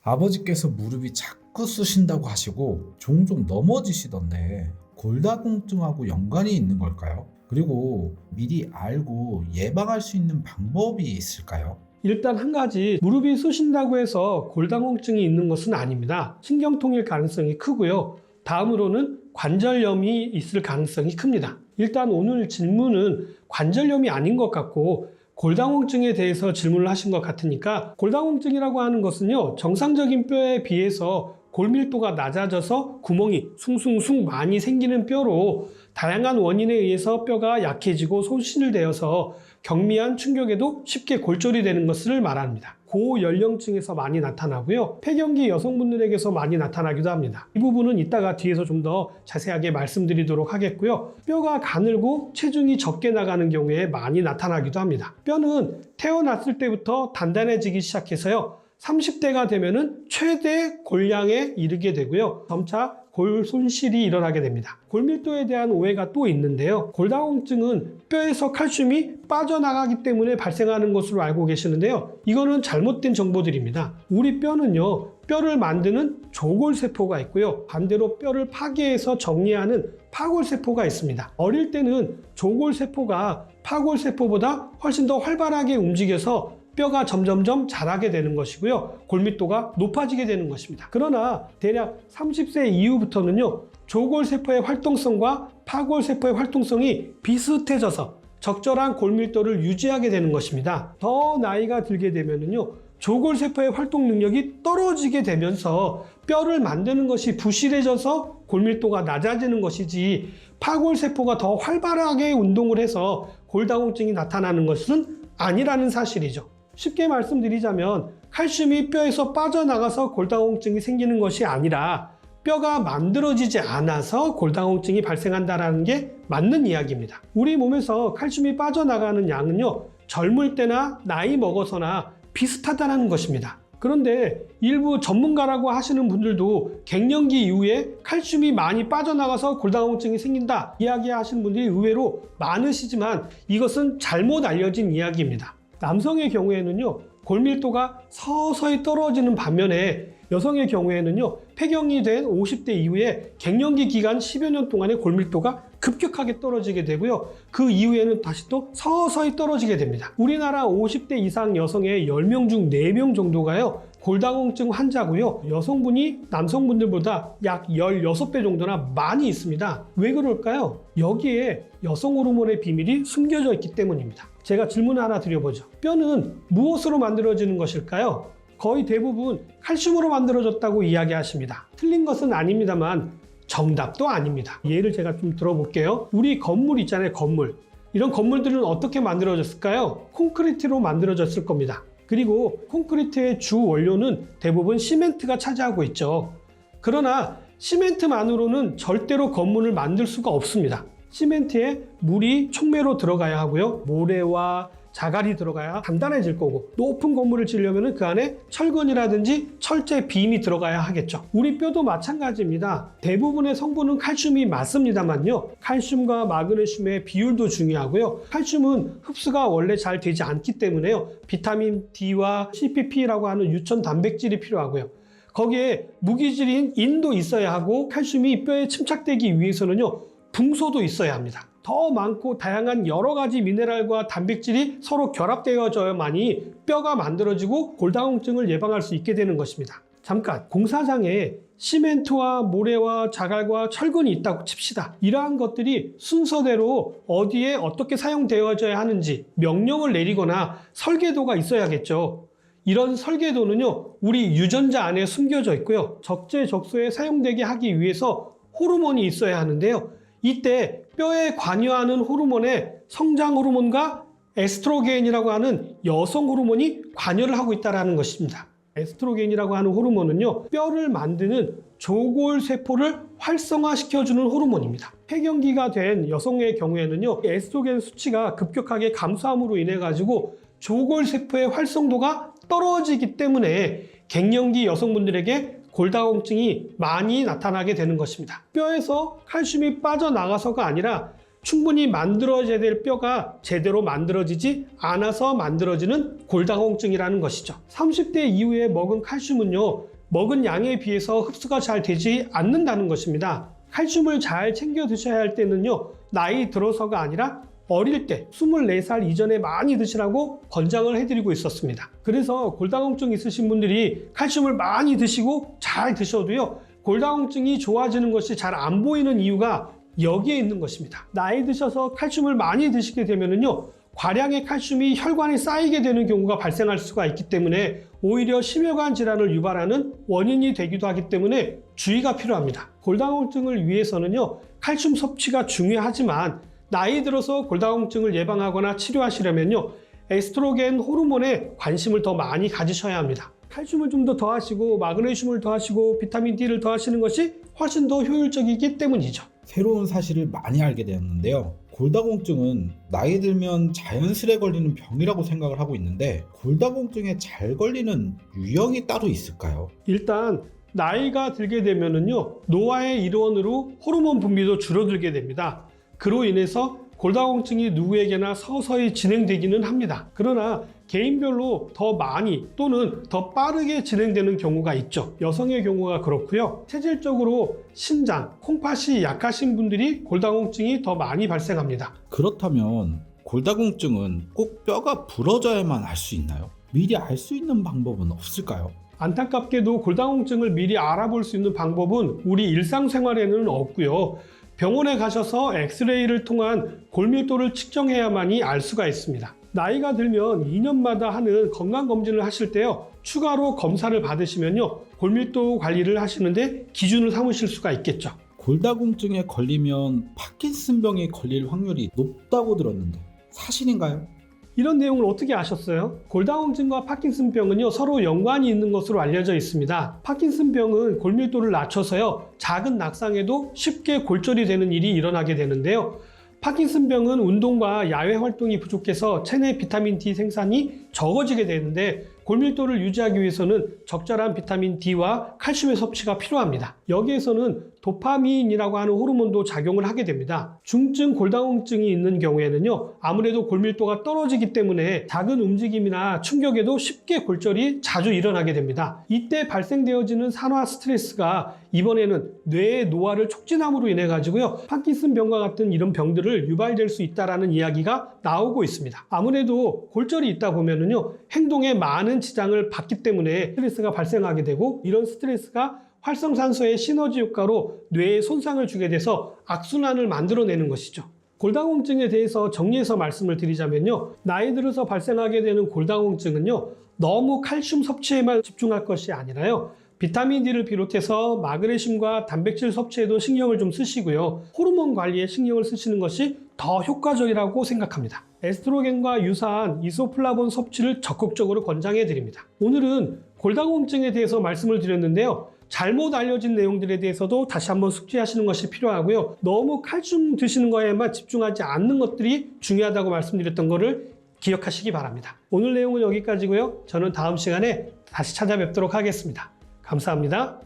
아버지께서 무릎이 자꾸 쑤신다고 하시고 종종 넘어지시던데 골다공증하고 연관이 있는 걸까요? 그리고 미리 알고 예방할 수 있는 방법이 있을까요? 일단 한 가지, 무릎이 쑤신다고 해서 골다공증이 있는 것은 아닙니다. 신경통일 가능성이 크고요. 다음으로는 관절염이 있을 가능성이 큽니다. 일단 오늘 질문은 관절염이 아닌 것 같고 골다공증에 대해서 질문을 하신 것 같으니까, 골다공증이라고 하는 것은요, 정상적인 뼈에 비해서 골밀도가 낮아져서 구멍이 숭숭숭 많이 생기는 뼈로 다양한 원인에 의해서 뼈가 약해지고 소실되어서 경미한 충격에도 쉽게 골절이 되는 것을 말합니다. 고연령층에서 많이 나타나고요. 폐경기 여성분들에게서 많이 나타나기도 합니다. 이 부분은 이따가 뒤에서 좀 더 자세하게 말씀드리도록 하겠고요. 뼈가 가늘고 체중이 적게 나가는 경우에 많이 나타나기도 합니다. 뼈는 태어났을 때부터 단단해지기 시작해서요, 30대가 되면은 최대 골량에 이르게 되고요. 점차 골 손실이 일어나게 됩니다. 골밀도에 대한 오해가 또 있는데요. 골다공증은 뼈에서 칼슘이 빠져나가기 때문에 발생하는 것으로 알고 계시는데요. 이거는 잘못된 정보들입니다. 우리 뼈는요, 뼈를 만드는 조골세포가 있고요. 반대로 뼈를 파괴해서 정리하는 파골세포가 있습니다. 어릴 때는 조골세포가 파골세포보다 훨씬 더 활발하게 움직여서 뼈가 점점점 자라게 되는 것이고요. 골밀도가 높아지게 되는 것입니다. 그러나 대략 30세 이후부터는요, 조골세포의 활동성과 파골세포의 활동성이 비슷해져서 적절한 골밀도를 유지하게 되는 것입니다. 더 나이가 들게 되면은요, 조골세포의 활동 능력이 떨어지게 되면서 뼈를 만드는 것이 부실해져서 골밀도가 낮아지는 것이지, 파골세포가 더 활발하게 운동을 해서 골다공증이 나타나는 것은 아니라는 사실이죠. 쉽게 말씀드리자면 칼슘이 뼈에서 빠져나가서 골다공증이 생기는 것이 아니라 뼈가 만들어지지 않아서 골다공증이 발생한다는 게 맞는 이야기입니다. 우리 몸에서 칼슘이 빠져나가는 양은요, 젊을 때나 나이 먹어서나 비슷하다는 것입니다. 그런데 일부 전문가라고 하시는 분들도 갱년기 이후에 칼슘이 많이 빠져나가서 골다공증이 생긴다 이야기하시는 분들이 의외로 많으시지만 이것은 잘못 알려진 이야기입니다. 남성의 경우에는요, 골밀도가 서서히 떨어지는 반면에 여성의 경우에는요, 폐경이 된 50대 이후에 갱년기 기간 10여 년 동안의 골밀도가 급격하게 떨어지게 되고요. 그 이후에는 다시 또 서서히 떨어지게 됩니다. 우리나라 50대 이상 여성의 10명 중 4명 정도가요, 골다공증 환자고요. 여성분이 남성분들보다 약 16배 정도나 많이 있습니다. 왜 그럴까요? 여기에 여성 호르몬의 비밀이 숨겨져 있기 때문입니다. 제가 질문을 하나 드려보죠. 뼈는 무엇으로 만들어지는 것일까요? 거의 대부분 칼슘으로 만들어졌다고 이야기하십니다. 틀린 것은 아닙니다만 정답도 아닙니다. 예를 제가 좀 들어볼게요. 우리 건물 있잖아요, 건물. 이런 건물들은 어떻게 만들어졌을까요? 콘크리트로 만들어졌을 겁니다. 그리고 콘크리트의 주 원료는 대부분 시멘트가 차지하고 있죠. 그러나 시멘트만으로는 절대로 건물을 만들 수가 없습니다. 시멘트에 물이 촉매로 들어가야 하고요. 모래와 자갈이 들어가야 단단해질 거고, 높은 건물을 지으려면 그 안에 철근이라든지 철제 빔이 들어가야 하겠죠. 우리 뼈도 마찬가지입니다. 대부분의 성분은 칼슘이 맞습니다만요, 칼슘과 마그네슘의 비율도 중요하고요. 칼슘은 흡수가 원래 잘 되지 않기 때문에요, 비타민 D와 CPP라고 하는 유천 단백질이 필요하고요. 거기에 무기질인 인도 있어야 하고, 칼슘이 뼈에 침착되기 위해서는요, 붕소도 있어야 합니다. 더 많고 다양한 여러 가지 미네랄과 단백질이 서로 결합되어져야만이 뼈가 만들어지고 골다공증을 예방할 수 있게 되는 것입니다. 잠깐, 공사장에 시멘트와 모래와 자갈과 철근이 있다고 칩시다. 이러한 것들이 순서대로 어디에 어떻게 사용되어져야 하는지 명령을 내리거나 설계도가 있어야겠죠. 이런 설계도는요, 우리 유전자 안에 숨겨져 있고요. 적재적소에 사용되게 하기 위해서 호르몬이 있어야 하는데요. 이때 뼈에 관여하는 호르몬의 성장 호르몬과 에스트로겐이라고 하는 여성 호르몬이 관여를 하고 있다는 것입니다. 에스트로겐이라고 하는 호르몬은요, 뼈를 만드는 조골세포를 활성화시켜주는 호르몬입니다. 폐경기가 된 여성의 경우에는요, 에스트로겐 수치가 급격하게 감소함으로 인해 가지고 조골세포의 활성도가 떨어지기 때문에 갱년기 여성분들에게 골다공증이 많이 나타나게 되는 것입니다. 뼈에서 칼슘이 빠져나가서가 아니라 충분히 만들어져야 될 뼈가 제대로 만들어지지 않아서 만들어지는 골다공증이라는 것이죠. 30대 이후에 먹은 칼슘은요, 먹은 양에 비해서 흡수가 잘 되지 않는다는 것입니다. 칼슘을 잘 챙겨 드셔야 할 때는요, 나이 들어서가 아니라 어릴 때 24살 이전에 많이 드시라고 권장을 해드리고 있었습니다. 그래서 골다공증 있으신 분들이 칼슘을 많이 드시고 잘 드셔도요, 골다공증이 좋아지는 것이 잘 안 보이는 이유가 여기에 있는 것입니다. 나이 드셔서 칼슘을 많이 드시게 되면은요, 과량의 칼슘이 혈관에 쌓이게 되는 경우가 발생할 수가 있기 때문에 오히려 심혈관 질환을 유발하는 원인이 되기도 하기 때문에 주의가 필요합니다. 골다공증을 위해서는요, 칼슘 섭취가 중요하지만 나이 들어서 골다공증을 예방하거나 치료하시려면요, 에스트로겐 호르몬에 관심을 더 많이 가지셔야 합니다. 칼슘을 좀 더 더하시고 마그네슘을 더하시고 비타민 D를 더하시는 것이 훨씬 더 효율적이기 때문이죠. 새로운 사실을 많이 알게 되었는데요. 골다공증은 나이 들면 자연스레 걸리는 병이라고 생각을 하고 있는데 골다공증에 잘 걸리는 유형이 따로 있을까요? 일단 나이가 들게 되면은요, 노화의 일원으로 호르몬 분비도 줄어들게 됩니다. 그로 인해서 골다공증이 누구에게나 서서히 진행되기는 합니다. 그러나 개인별로 더 많이 또는 더 빠르게 진행되는 경우가 있죠. 여성의 경우가 그렇고요. 체질적으로 신장, 콩팥이 약하신 분들이 골다공증이 더 많이 발생합니다. 그렇다면 골다공증은 꼭 뼈가 부러져야만 알 수 있나요? 미리 알 수 있는 방법은 없을까요? 안타깝게도 골다공증을 미리 알아볼 수 있는 방법은 우리 일상생활에는 없고요. 병원에 가셔서 엑스레이를 통한 골밀도를 측정해야만이 알 수가 있습니다. 나이가 들면 2년마다 하는 건강검진을 하실 때요, 추가로 검사를 받으시면요, 골밀도 관리를 하시는데 기준을 삼으실 수가 있겠죠. 골다공증에 걸리면 파킨슨병에 걸릴 확률이 높다고 들었는데 사실인가요? 이런 내용을 어떻게 아셨어요? 골다공증과 파킨슨병은요, 서로 연관이 있는 것으로 알려져 있습니다. 파킨슨병은 골밀도를 낮춰서요, 작은 낙상에도 쉽게 골절이 되는 일이 일어나게 되는데요. 파킨슨병은 운동과 야외 활동이 부족해서 체내 비타민 D 생산이 적어지게 되는데 골밀도를 유지하기 위해서는 적절한 비타민 D와 칼슘의 섭취가 필요합니다. 여기에서는 도파민이라고 하는 호르몬도 작용을 하게 됩니다. 중증 골다공증이 있는 경우에는요, 아무래도 골밀도가 떨어지기 때문에 작은 움직임이나 충격에도 쉽게 골절이 자주 일어나게 됩니다. 이때 발생되어지는 산화 스트레스가 이번에는 뇌의 노화를 촉진함으로 인해 가지고요, 파킨슨병과 같은 이런 병들을 유발될 수 있다라는 이야기가 나오고 있습니다. 아무래도 골절이 있다 보면은요, 행동에 많은 지장을 받기 때문에 스트레스가 발생하게 되고, 이런 스트레스가 활성산소의 시너지 효과로 뇌에 손상을 주게 돼서 악순환을 만들어내는 것이죠. 골다공증에 대해서 정리해서 말씀을 드리자면요, 나이 들어서 발생하게 되는 골다공증은요, 너무 칼슘 섭취에만 집중할 것이 아니라요, 비타민 D를 비롯해서 마그네슘과 단백질 섭취에도 신경을 좀 쓰시고요, 호르몬 관리에 신경을 쓰시는 것이 더 효과적이라고 생각합니다. 에스트로겐과 유사한 이소플라본 섭취를 적극적으로 권장해 드립니다. 오늘은 골다공증에 대해서 말씀을 드렸는데요, 잘못 알려진 내용들에 대해서도 다시 한번 숙지하시는 것이 필요하고요, 너무 칼슘 드시는 거에만 집중하지 않는 것들이 중요하다고 말씀드렸던 것을 기억하시기 바랍니다. 오늘 내용은 여기까지고요. 저는 다음 시간에 다시 찾아뵙도록 하겠습니다. 감사합니다.